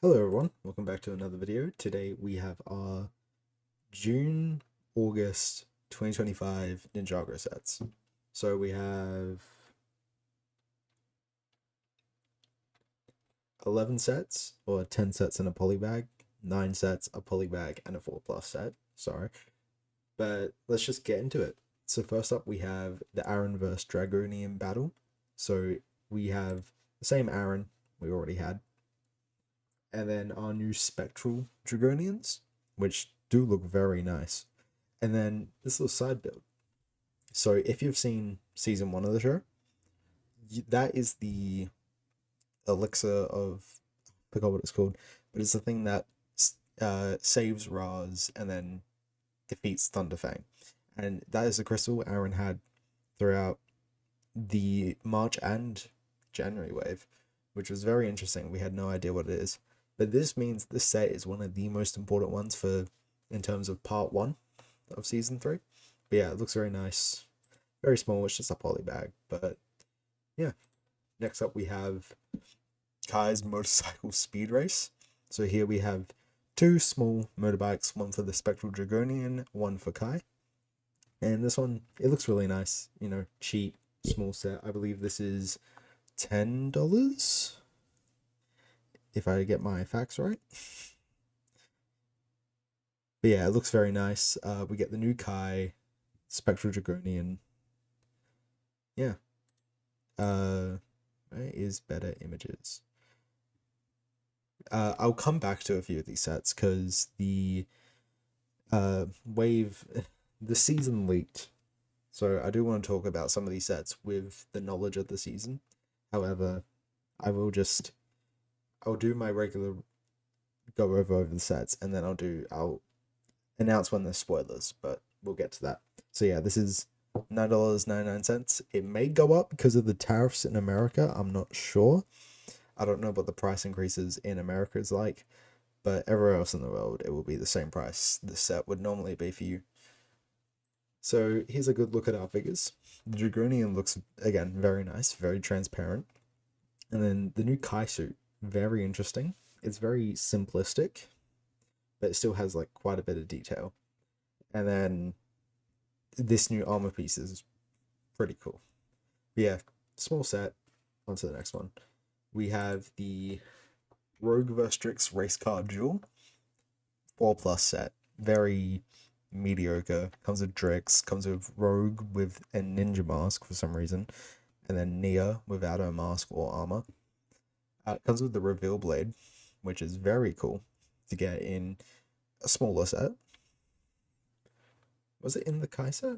Hello everyone, welcome back to another video. Today we have our June, August 2025 Ninjago sets. So we have 11 sets, or 10 sets in a polybag, 9 sets, a polybag, and a 4 plus set. Sorry. But let's just get into it. So first up we have the Aaron vs Dragonian battle. So we have the same Aaron we already had, and then our new spectral Dragonians, which do look very nice. And then this little side build. So if you've seen season 1 of the show, that is the elixir of, I forgot what it's called, but it's the thing that saves Raz and then defeats Thunderfang. And that is the crystal Aaron had throughout the March and January wave, which was very interesting. We had no idea what it is. But this means this set is one of the most important ones for in terms of part 1 of season 3. But yeah, it looks very nice. Very small, it's just a poly bag. But yeah. Next up we have Kai's motorcycle speed race. So here we have 2 small motorbikes, one for the Spectral Dragonian, one for Kai. And this one, it looks really nice. You know, cheap, small set. I believe this is $10, if I get my facts right. But yeah, it looks very nice. We get the new Kai, Spectral Dragonian. Yeah. Where is better images? I'll come back to a few of these sets because the wave, the season leaked. So I do want to talk about some of these sets with the knowledge of the season. However, I'll do my regular go over the sets, and then I'll announce when there's spoilers, but we'll get to that. So yeah, this is $9.99. It may go up because of the tariffs in America. I'm not sure. I don't know what the price increases in America is like, but everywhere else in the world, it will be the same price this set would normally be for you. So here's a good look at our figures. The Dragonian looks, again, very nice, very transparent. And then the new Kai suit, very interesting. It's very simplistic, but it still has like quite a bit of detail. And then this new armor piece is pretty cool. But yeah, small set. On to the next one. We have the Rogue vs Drixs race car duel 4 plus set. Very mediocre. Comes with Drixs, comes with Rogue with a ninja mask for some reason, and then Nia without a mask or armor. It comes with the reveal blade, which is very cool to get in a smaller set. Was it in the Kai set?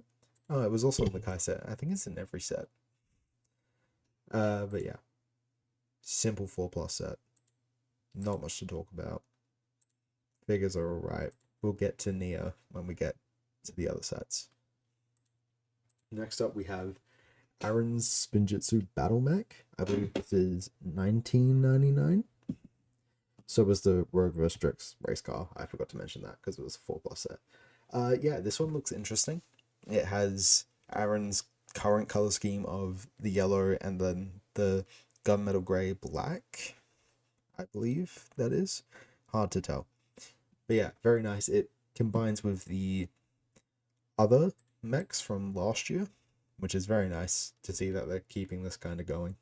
Oh, it was also in the Kai set. I think it's in every set. But yeah. Simple 4 plus set. Not much to talk about. Figures are alright. We'll get to Nia when we get to the other sets. Next up we have Aaron's Spinjitsu battlemech. I believe this is $19.99. So was the Rogue vs Drixs race car. I forgot to mention that because it was a 4 plus set. Yeah, this one looks interesting. It has Aaron's current color scheme of the yellow and then the gunmetal gray black, I believe that is. Hard to tell. But yeah, very nice. It combines with the other mechs from last year, which is very nice to see that they're keeping this kind of going.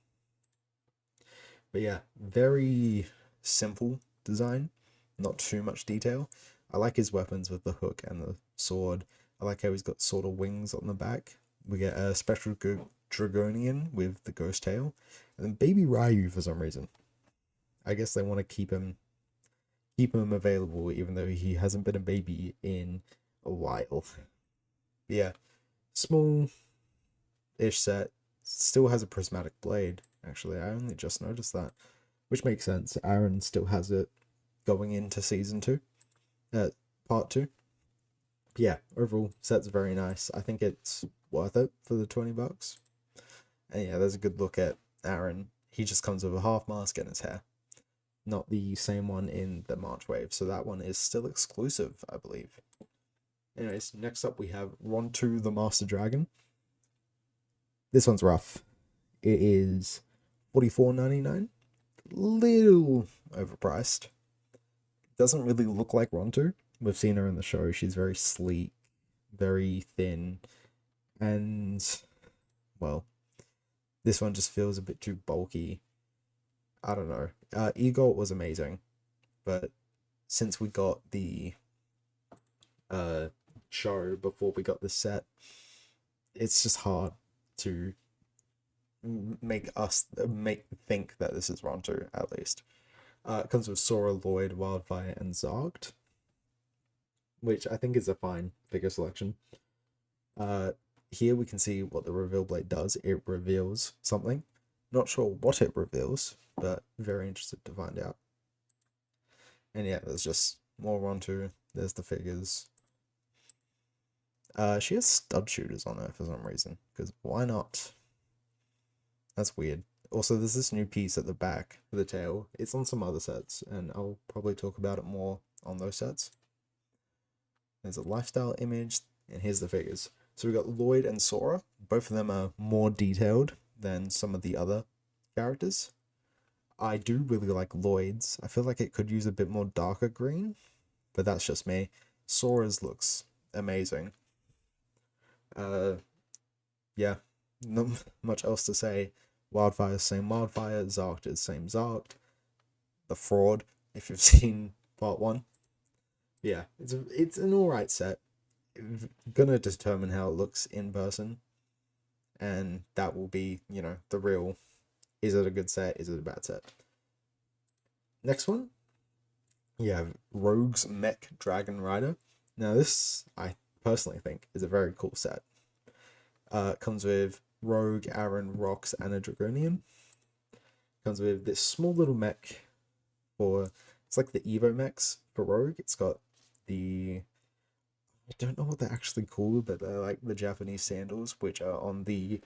But yeah, very simple design, not too much detail. I like his weapons with the hook and the sword. I like how he's got sort of wings on the back. We get a Spectral Dragonian with the ghost tail, and then Baby Ryu for some reason. I guess they want to keep him available, even though he hasn't been a baby in a while. Yeah, small-ish set. Still has a prismatic blade. Actually, I only just noticed that, which makes sense. Aaron still has it going into season 2, part 2. Yeah, overall set's very nice. I think it's worth it for the $20. And yeah, there's a good look at Aaron. He just comes with a half mask and his hair, not the same one in the March wave. So that one is still exclusive, I believe. Anyways, next up we have Ronto the Master Dragon. This one's rough. It is $44.99. Little overpriced. doesn't really look like Ronto. We've seen her in the show. She's very sleek, very thin, and well, this one just feels a bit too bulky. I don't know. Egot was amazing, but since we got the uh show before we got the set, it's just hard to make think that this is Ronto at least. It comes with Sora, Lloyd, Wildfire, and Zarged, which I think is a fine figure selection. Here we can see what the reveal blade does. It reveals something. Not sure what it reveals, but very interested to find out. And yeah, there's just more Ronto. There's the figures. She has stud shooters on her for some reason, because why not? That's weird. Also, there's this new piece at the back for the tail. It's on some other sets, and I'll probably talk about it more on those sets. There's a lifestyle image, and here's the figures. So we got Lloyd and Sora. Both of them are more detailed than some of the other characters. I do really like Lloyd's. I feel like it could use a bit more darker green, but that's just me. Sora's looks amazing. Yeah, not much else to say. Wildfire, same Wildfire. Zarked is same Zarked. The Fraud, if you've seen part 1. Yeah, it's an alright set. Gonna determine how it looks in person, and that will be, the real, is it a good set, is it a bad set. Next one, you have Rogue's Mech Dragon Rider. Now this, I personally think, is a very cool set. It comes with Rogue, Aaron, Rox, and a Dragonian. Comes with this small little mech it's like the Evo mechs for Rogue. It's got I don't know what they're actually called, but they're like the Japanese sandals, which are on the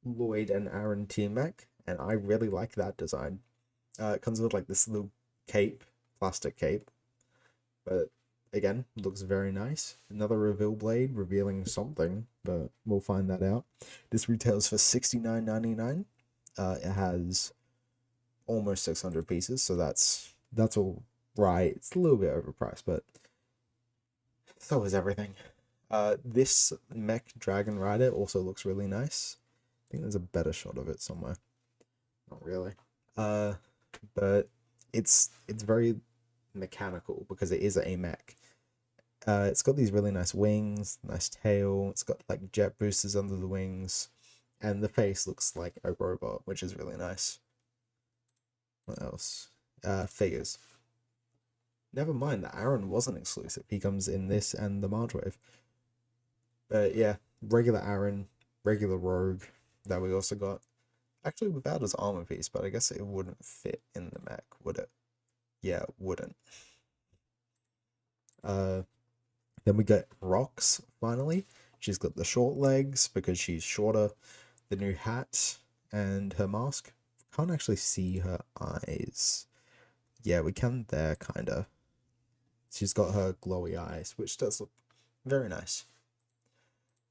Lloyd and Aaron team mech, and I really like that design. It comes with like this little cape, plastic cape, but again, looks very nice. Another reveal blade revealing something, but we'll find that out. This retails for $69.99. It has almost 600 pieces, so that's all right. It's a little bit overpriced, but so is everything. This mech Dragon Rider also looks really nice. I think there's a better shot of it somewhere. Not really. But it's very mechanical because it is a mech. It's got these really nice wings, nice tail. It's got like jet boosters under the wings, and the face looks like a robot, which is really nice. What else? Figures. Never mind that Aaron wasn't exclusive. He comes in this and the March Wave. But yeah, regular Aaron, regular Rogue that we also got. Actually, without his armor piece, but I guess it wouldn't fit in the mech, would it? Yeah, it wouldn't. Then we get Rox, finally. She's got the short legs because she's shorter, the new hat, and her mask. Can't actually see her eyes. Yeah, we can there, kinda. She's got her glowy eyes, which does look very nice.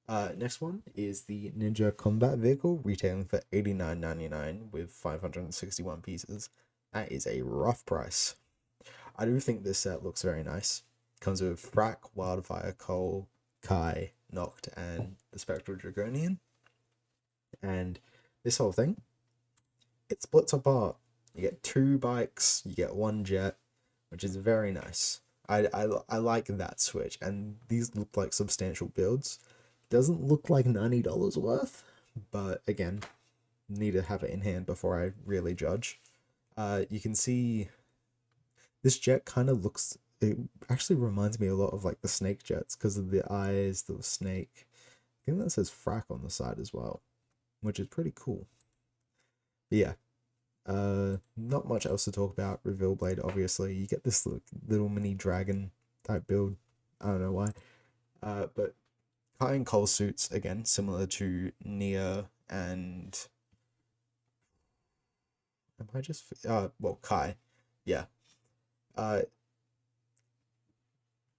Next one is the Ninja Combat Vehicle, retailing for $89.99 with 561 pieces. That is a rough price. I do think this set looks very nice. Comes with Frack, Wildfire, Cole, Kai, Noct, and the Spectral Dragonian. And this whole thing, it splits apart. You get 2 bikes, you get 1 jet, which is very nice. I like that switch, and these look like substantial builds. Doesn't look like $90 worth, but again, need to have it in hand before I really judge. You can see this jet kind of looks, it actually reminds me a lot of like the snake jets because of the eyes, the snake. I think that says Frack on the side as well, which is pretty cool. But yeah, not much else to talk about. Reveal blade, obviously. You get this little mini dragon type build. I don't know why. But Kai and Cole suits, again, similar to Nia and... Am I just... Kai. Yeah.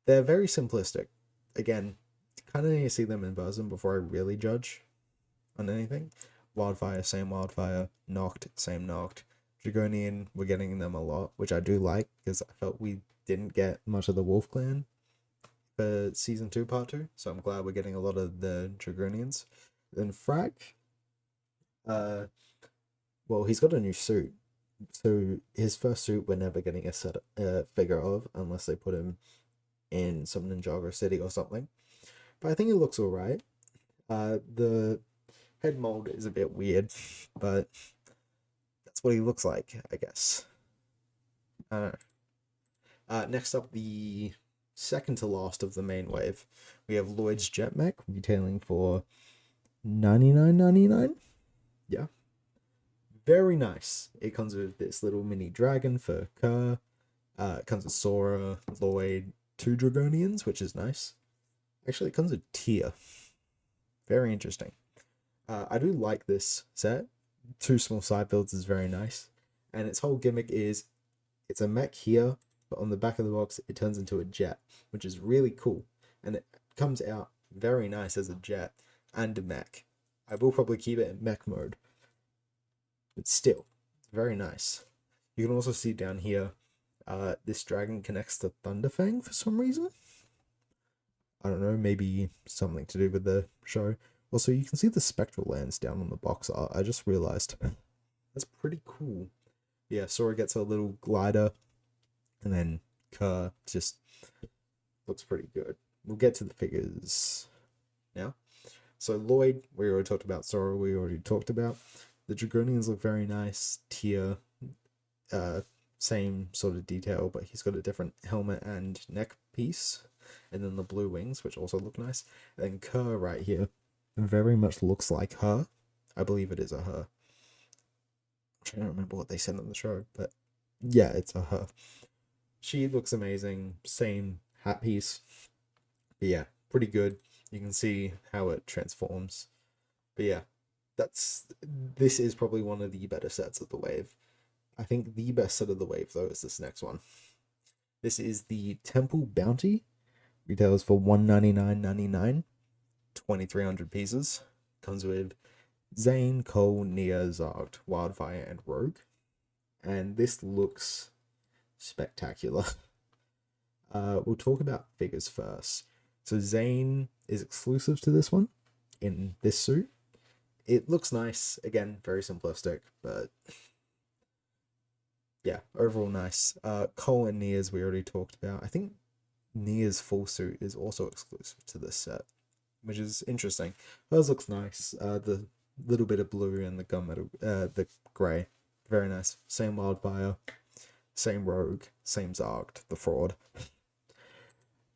They're very simplistic. Again, kind of need to see them in person before I really judge on anything. Wildfire, same Wildfire. Noct, same Noct. Dragonian, we're getting them a lot, which I do like, because I felt we didn't get much of the Wolf Clan for season 2, part 2. So I'm glad we're getting a lot of the Dragonians. Then Frack, well, he's got a new suit. So his first suit we're never getting a figure of unless they put him in some Ninjago City or something. But I think it looks alright. The head mold is a bit weird, but that's what he looks like, I guess. I don't know. Next up, the second to last of the main wave, we have Lloyd's jet mech retailing for $99.99. Yeah, very nice. It comes with this little mini dragon for Kerr. It comes with Sora, Lloyd, 2 Dragonians, which is nice. Actually, it comes with Tier. Very interesting. I do like this set. 2 small side builds is very nice. And its whole gimmick is it's a mech here, but on the back of the box, it turns into a jet, which is really cool. And it comes out very nice as a jet and a mech. I will probably keep it in mech mode. But still, it's very nice. You can also see down here, this dragon connects to Thunderfang for some reason. I don't know, maybe something to do with the show. Also, you can see the spectral lands down on the box art. I just realized. That's pretty cool. Yeah, Sora gets a little glider, and then Kerr just looks pretty good. We'll get to the figures now. So Lloyd, we already talked about. Sora, we already talked about. The Dragonians look very nice. Tier, same sort of detail, but he's got a different helmet and neck piece. And then the blue wings, which also look nice. And then Kerr right here very much looks like her. I believe it is a her. I'm trying to remember what they said on the show, but yeah, it's a her. She looks amazing. Same hat piece. But yeah, pretty good. You can see how it transforms. But yeah, this is probably one of the better sets of the wave. I think the best set of the wave, though, is this next one. This is the Temple Bounty. Retails for $199.99. 2,300 pieces. Comes with Zane, Cole, Nia, Zargt, Wildfire, and Rogue. And this looks spectacular. We'll talk about figures first. So Zane is exclusive to this one in this suit. It looks nice. Again, very simplistic, but yeah, overall nice. Cole and Nia's we already talked about. I think Nia's full suit is also exclusive to this set, which is interesting. Hers looks nice. The little bit of blue and the gunmetal, the grey, very nice. Same Wildfire, same Rogue, same Zargt, the fraud.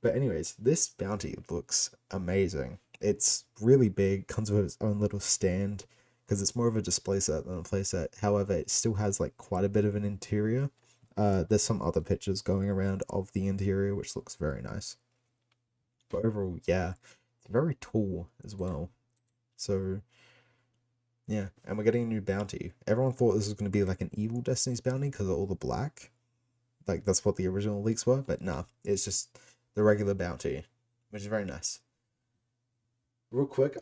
But anyways, this bounty looks amazing. It's really big, comes with its own little stand, because it's more of a display set than a play set. However, it still has like quite a bit of an interior. There's some other pictures going around of the interior, which looks very nice. But overall, yeah, it's very tall as well. So, yeah, and we're getting a new bounty. Everyone thought this was going to be like an evil Destiny's bounty because of all the black. Like, that's what the original leaks were, but nah, it's just the regular bounty, which is very nice. Real quick,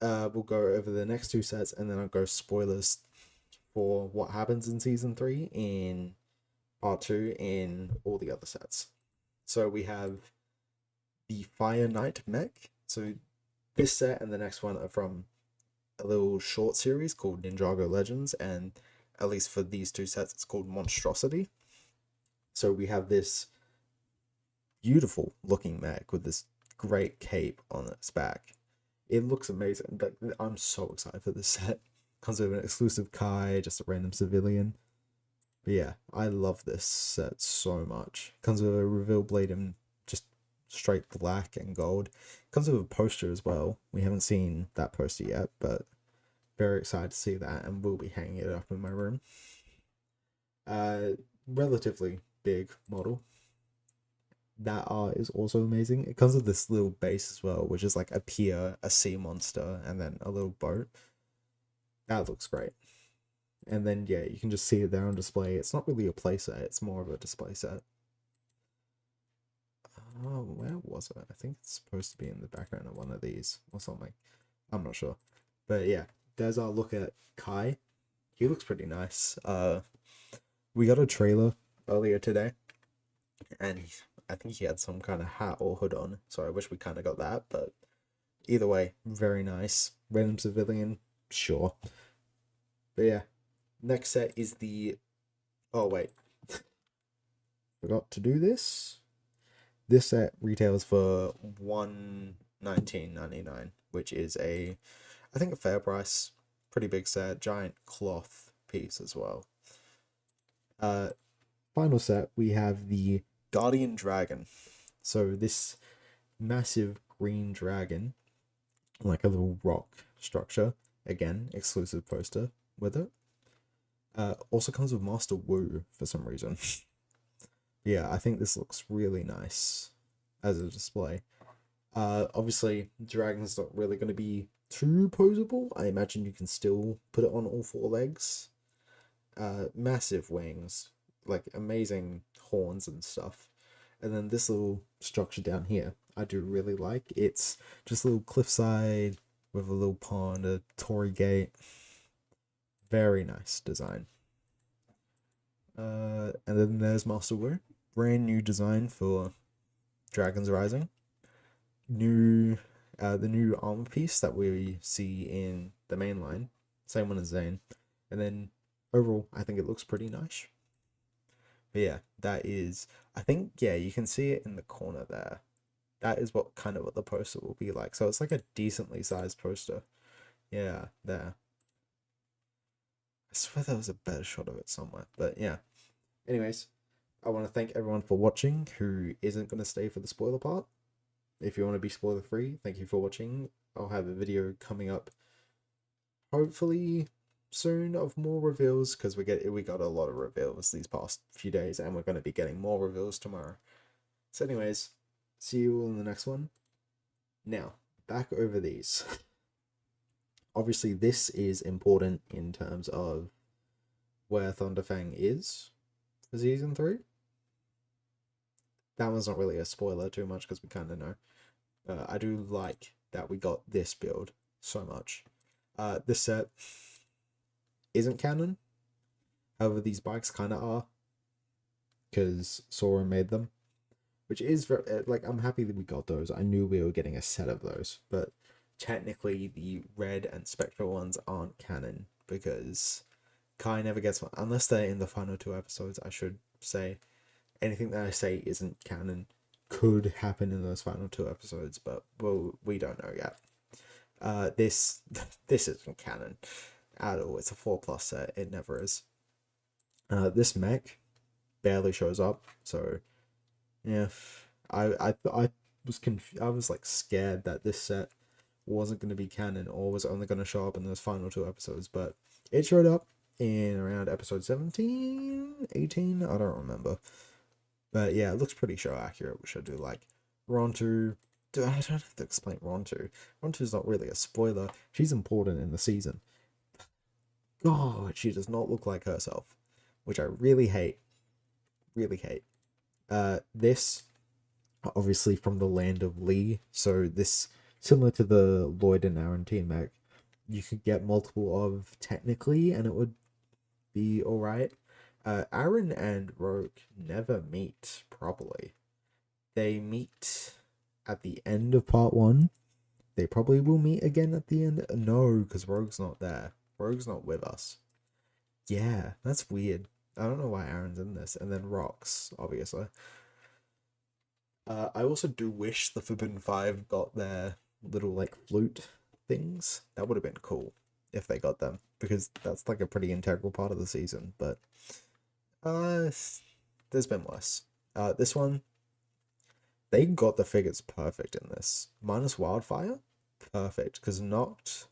we'll go over the next 2 sets, and then I'll go spoilers for what happens in Season 3 in Part 2 in all the other sets. So we have the Fire Knight mech. So this set and the next one are from a little short series called Ninjago Legends, and at least for these 2 sets, it's called Monstrosity. So we have this beautiful looking mech with this great cape on its back. It looks amazing. Like, I'm so excited for this set. Comes with an exclusive Kai, just a random civilian. But yeah, I love this set so much. Comes with a reveal blade in just straight black and gold. Comes with a poster as well. We haven't seen that poster yet, but very excited to see that, and we'll be hanging it up in my room. Relatively big model. That art is also amazing. It comes with this little base as well, which is like a pier, a sea monster, and then a little boat. That looks great. And then, yeah, you can just see it there on display. It's not really a playset, it's more of a display set. Oh, where was it? I think it's supposed to be in the background of one of these or something. I'm not sure. But yeah, there's our look at Kai. He looks pretty nice. We got a trailer earlier today and I think he had some kind of hat or hood on. So I wish we kind of got that, but either way, very nice. Random civilian, sure. But yeah, next set is the. Oh wait, forgot to do this. This set retails for $119.99, which is I think a fair price. Pretty big set, giant cloth piece as well. Final set we have the Guardian Dragon. So this massive green dragon, like a little rock structure. Again, exclusive poster with it. Also comes with Master Wu for some reason. Yeah, I think this looks really nice as a display. Obviously, dragon's not really going to be too posable. I imagine you can still put it on all four legs. Massive wings, like amazing horns and stuff. And then this little structure down here, I do really like. It's just a little cliffside with a little pond, a torii gate. Very nice design. And then there's Master Wu. Brand new design for Dragon's Rising. The new armor piece that we see in the main line. Same one as Zane. And then overall, I think it looks pretty nice. But yeah, that is, I think, yeah, you can see it in the corner there. That is what the poster will be like. So it's like a decently sized poster. Yeah, there. I swear there was a better shot of it somewhere. But yeah. Anyways, I want to thank everyone for watching who isn't going to stay for the spoiler part. If you want to be spoiler free, thank you for watching. I'll have a video coming up hopefully soon of more reveals, because we got a lot of reveals these past few days, and we're going to be getting more reveals tomorrow. So anyways, see you all in the next one. Now, back over these. Obviously, this is important in terms of where Thunderfang is for Season 3. That one's not really a spoiler too much, because we kind of know. I do like that we got this build so much. This set isn't canon. However, these bikes kind of are, because Sora made them. Which is very, like, I'm happy that we got those. I knew we were getting a set of those, but technically the red and spectral ones aren't canon, because Kai never gets one unless they're in the final 2 episodes. I should say anything that I say isn't canon could happen in those final 2 episodes, but we don't know yet. This isn't canon at all. It's a 4+ set. It never is. This mech barely shows up, so yeah, I was I was like scared that this set wasn't going to be canon or was only going to show up in those final 2 episodes, but it showed up in around episode 17, 18, I don't remember. But yeah, it looks pretty show accurate, which I do like. Ronto, I don't have to explain Ronto. Ronto's not really a spoiler. She's important in the season. God, she does not look like herself, which I really hate. Really hate. This, obviously from the land of Lee, so this, similar to the Lloyd and Aaron team mech, you could get multiple of technically, and it would be alright. Aaron and Rogue never meet properly. They meet at the end of part 1. They probably will meet again at the end. No, because Rogue's not there. Rogue's not with us. Yeah, that's weird. I don't know why Aaron's in this. And then Rocks, obviously. I also do wish the Forbidden Five got their little, like, flute things. That would have been cool if they got them, because that's like a pretty integral part of the season. But there's been worse. This one, they got the figures perfect in this. Minus Wildfire, perfect, because Noct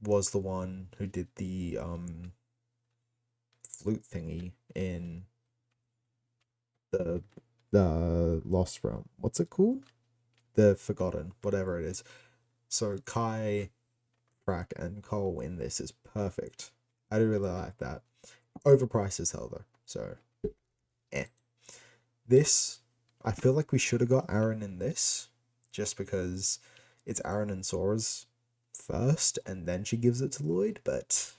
was the one who did the flute thingy in the Lost Realm. What's it called? The Forgotten, whatever it is. So Kai, Frack, and Cole in this is perfect. I do really like that. Overpriced as hell though, so This, I feel like we should have got Aaron in this, just because it's Aaron and Sora's first, and then she gives it to Lloyd, but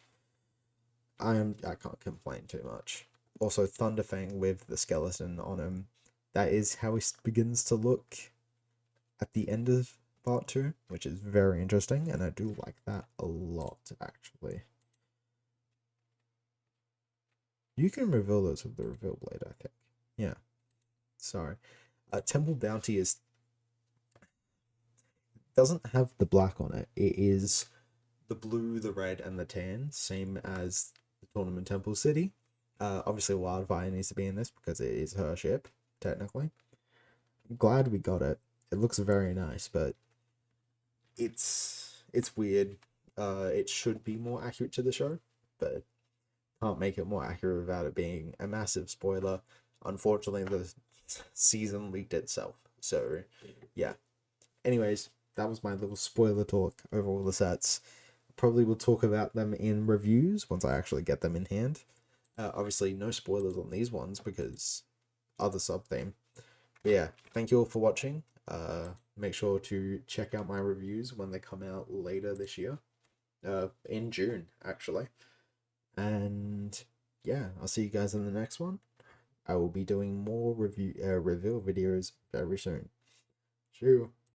I can't complain too much. also Thunderfang with the skeleton on him. That is how he begins to look at the end of part 2, which is very interesting, and I do like that a lot, actually. You can reveal those with the reveal blade, I think. Yeah. Sorry. Temple Bounty doesn't have the black on it. It is the blue, the red, and the tan, same as the Tournament Temple City. Obviously Wildfire needs to be in this because it is her ship, technically. I'm glad we got it. It looks very nice, but it's weird. It should be more accurate to the show, but can't make it more accurate without it being a massive spoiler. Unfortunately, the season leaked itself. So, yeah. Anyways, that was my little spoiler talk over all the sets. Probably will talk about them in reviews once I actually get them in hand. Obviously, no spoilers on these ones because other sub theme. But yeah, thank you all for watching. Make sure to check out my reviews when they come out later this year. In June, actually. And yeah, I'll see you guys in the next one. I will be doing more reveal videos very soon. Cheers.